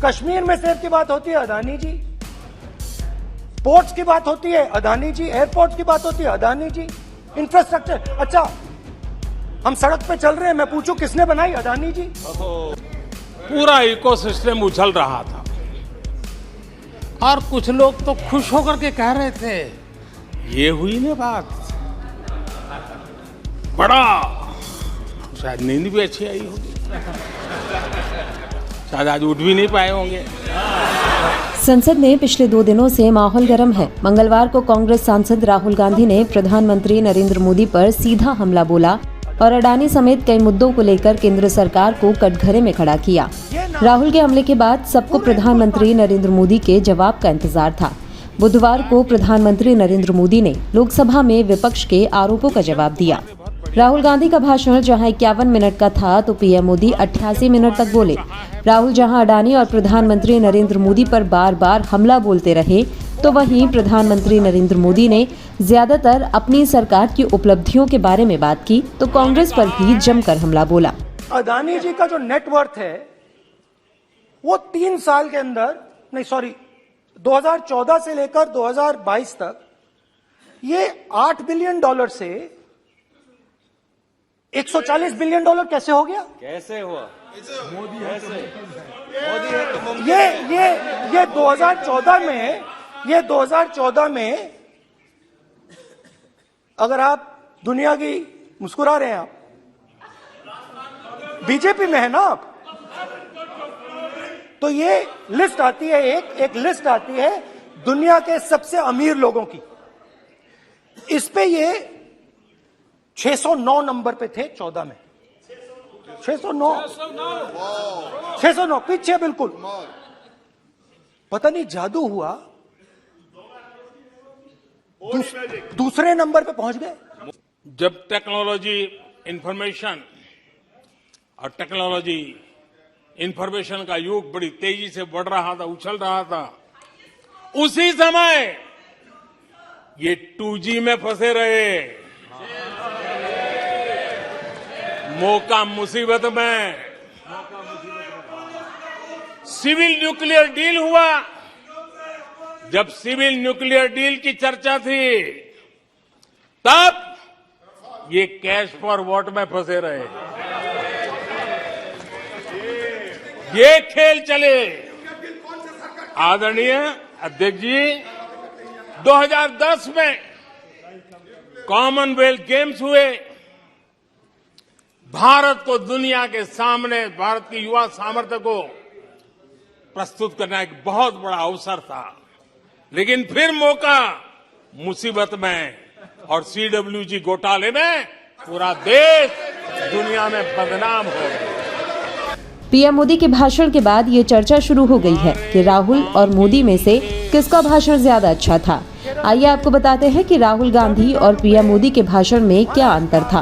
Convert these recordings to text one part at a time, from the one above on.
कश्मीर में सेब की बात होती है, अदानी जी। पोर्ट्स की बात होती है, अदानी जी। एयरपोर्ट्स की बात होती है, अदानी जी। इंफ्रास्ट्रक्चर, अच्छा हम सड़क पे चल रहे हैं, मैं पूछूं किसने बनाई, अदानी जी। पूरा इकोसिस्टम उछल रहा था और कुछ लोग तो खुश होकर के कह रहे थे, ये हुई ना बात, बड़ा शायद नींद भी अच्छी आई होगी, शायद आज उठ भी नहीं पाए होंगे। संसद में पिछले 2 दिनों से माहौल गर्म है। मंगलवार को कांग्रेस सांसद राहुल गांधी ने प्रधानमंत्री नरेंद्र मोदी पर सीधा हमला बोला और अडानी समेत कई मुद्दों को लेकर केंद्र सरकार को कटघरे में खड़ा किया। राहुल के हमले के बाद सबको प्रधानमंत्री नरेंद्र मोदी के जवाब का इंतजार था। बुधवार को प्रधानमंत्री नरेंद्र मोदी ने लोकसभा में विपक्ष के आरोपों का जवाब दिया। राहुल गांधी का भाषण जहां 51 मिनट का था तो पीएम मोदी 88 मिनट तक बोले। राहुल जहां अडानी और प्रधानमंत्री नरेंद्र मोदी पर बार बार हमला बोलते रहे, तो वहीं प्रधानमंत्री नरेंद्र मोदी ने ज्यादातर अपनी सरकार की उपलब्धियों के बारे में बात की, तो कांग्रेस पर भी जमकर हमला बोला। अदानी जी का जो नेटवर्थ है वो 3 साल के अंदर, नहीं सॉरी 2014 से लेकर 2022 तक ये $8 बिलियन से $140 बिलियन कैसे हो गया? कैसे हुआ? मोदी कैसे? ये 2014 में अगर आप दुनिया की, मुस्कुरा रहे हैं आप, बीजेपी में है ना आप, तो ये लिस्ट आती है, एक लिस्ट आती है दुनिया के सबसे अमीर लोगों की। इस पे ये 609 नंबर पे थे 14 में। 609 पीछे बिल्कुल। पता नहीं जादू हुआ, दूसरे नंबर पे पहुंच गए। जब टेक्नोलॉजी इंफॉर्मेशन और टेक्नोलॉजी इंफॉर्मेशन का युग बड़ी तेजी से बढ़ रहा था, उछल रहा था, उसी समय ये 2G में फंसे रहे, मौका मुसीबत में। सिविल न्यूक्लियर डील हुआ, जब सिविल न्यूक्लियर डील की चर्चा थी तब ये कैश फॉर वॉट में फंसे रहे। ये खेल चले। आदरणीय अध्यक्ष जी, 2010 में कॉमनवेल्थ गेम्स हुए। भारत को दुनिया के सामने, भारत की युवा सामर्थ्य को प्रस्तुत करना एक बहुत बड़ा अवसर था, लेकिन फिर मौका मुसीबत में, और CWG घोटाले में पूरा देश दुनिया में बदनाम हो गया। पीएम मोदी के भाषण के बाद ये चर्चा शुरू हो गई है कि राहुल और मोदी में से किसका भाषण ज्यादा अच्छा था। आइए आपको बताते हैं कि राहुल गांधी और पीएम मोदी के भाषण में क्या अंतर था।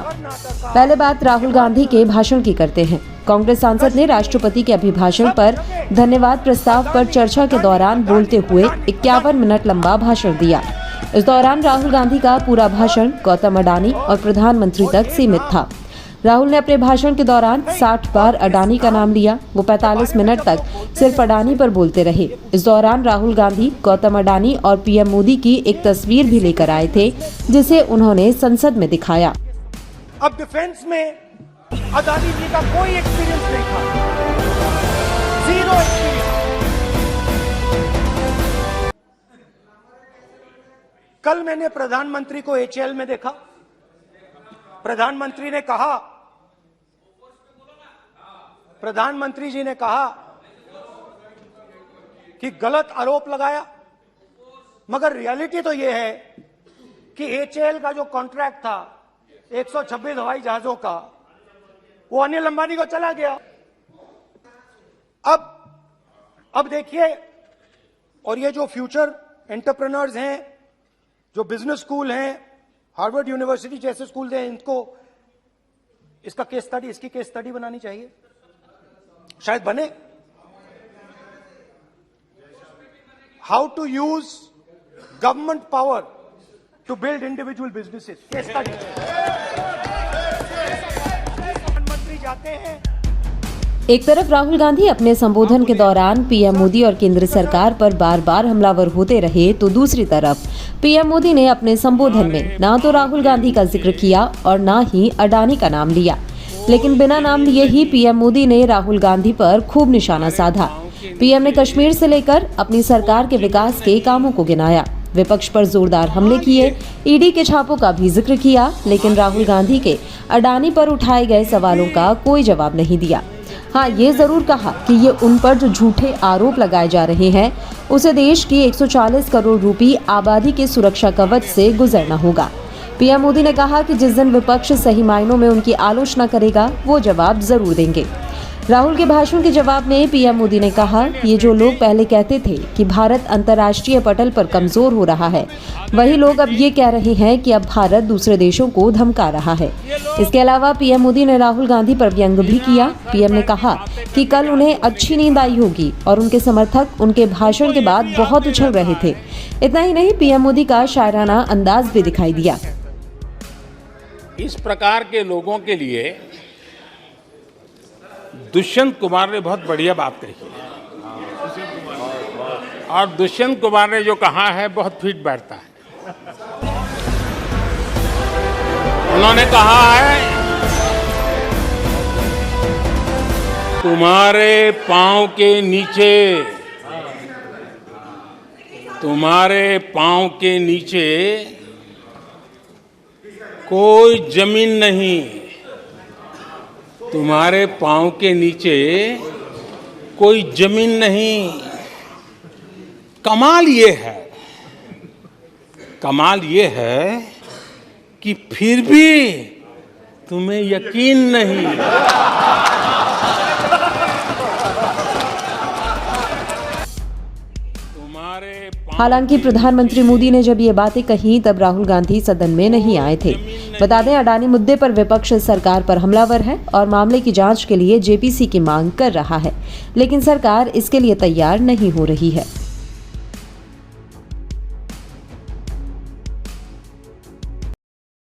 पहले बात राहुल गांधी के भाषण की करते हैं। कांग्रेस सांसद ने राष्ट्रपति के अभिभाषण पर धन्यवाद प्रस्ताव पर चर्चा के दौरान बोलते हुए 51 मिनट लंबा भाषण दिया। इस दौरान राहुल गांधी का पूरा भाषण गौतम अडानी और प्रधानमंत्री तक सीमित था। राहुल ने अपने भाषण के दौरान 60 बार अडानी का नाम लिया। वो 45 मिनट तक सिर्फ अडानी पर बोलते रहे। इस दौरान राहुल गांधी गौतम अडानी और पीएम मोदी की एक तस्वीर भी लेकर आए थे, जिसे उन्होंने संसद में दिखाया। अब डिफेंस में अदानी जी का कोई एक्सपीरियंस नहीं था, 0 एक्सपीरियंस। कल मैंने प्रधानमंत्री को HAL में देखा। प्रधानमंत्री जी ने कहा कि गलत आरोप लगाया, मगर रियलिटी तो यह है कि HAL का जो कॉन्ट्रैक्ट था 126 हवाई जहाजों का, वो अनिल अंबानी को चला गया। अब देखिए, और ये जो फ्यूचर एंटरप्रेन्योर्स हैं, जो बिजनेस स्कूल हैं, हार्वर्ड यूनिवर्सिटी जैसे स्कूल हैं, इनको इसका केस स्टडी, इसकी केस स्टडी बनानी चाहिए, शायद बने। How to use government power to build individual businesses, case study. प्रधानमंत्री जाते हैं एक तरफ राहुल गांधी अपने संबोधन के दौरान पीएम मोदी और केंद्र सरकार पर बार बार हमलावर होते रहे, तो दूसरी तरफ पीएम मोदी ने अपने संबोधन में ना तो राहुल गांधी का जिक्र किया और ना ही अडानी का नाम लिया। लेकिन बिना नाम लिए ही पीएम मोदी ने राहुल गांधी पर खूब निशाना साधा। पीएम ने कश्मीर से लेकर अपनी सरकार के विकास के कामों को गिनाया, विपक्ष पर जोरदार हमले किए, ईडी के छापों का भी जिक्र किया, लेकिन राहुल गांधी के अडानी पर उठाए गए सवालों का कोई जवाब नहीं दिया। हाँ, ये जरूर कहा कि ये उन पर जो झूठे आरोप लगाए जा रहे हैं उसे देश की 140 करोड़ रुपए आबादी के सुरक्षा कवच से गुजरना होगा। पीएम मोदी ने कहा कि जिस दिन विपक्ष सही मायनों में उनकी आलोचना करेगा वो जवाब जरूर देंगे। राहुल के भाषण के जवाब में पीएम मोदी ने कहा, ये जो लोग पहले कहते थे कि भारत अंतर्राष्ट्रीय पटल पर कमजोर हो रहा है, वही लोग अब ये कह रहे हैं कि अब भारत दूसरे देशों को धमका रहा है। इसके अलावा पीएम मोदी ने राहुल गांधी पर व्यंग भी किया। पीएम ने कहा कि कल उन्हें अच्छी नींद आई होगी और उनके समर्थक उनके भाषण के बाद बहुत उछल रहे थे। इतना ही नहीं, पीएम मोदी का शायराना अंदाज भी दिखाई दिया। इस प्रकार के लोगों के लिए दुष्यंत कुमार ने बहुत बढ़िया बात कही है और दुष्यंत कुमार ने जो कहा है बहुत फिट बैठता है। उन्होंने कहा है, तुम्हारे पांव के नीचे, तुम्हारे पांव के नीचे कोई जमीन नहीं, तुम्हारे पांव के नीचे कोई जमीन नहीं। कमाल ये है कि फिर भी तुम्हें यकीन नहीं। हालांकि प्रधानमंत्री मोदी ने जब ये बातें कही तब राहुल गांधी सदन में नहीं आए थे। बता दें, अडानी मुद्दे पर विपक्ष सरकार पर हमलावर है और मामले की जांच के लिए जेपीसी की मांग कर रहा है, लेकिन सरकार इसके लिए तैयार नहीं हो रही है।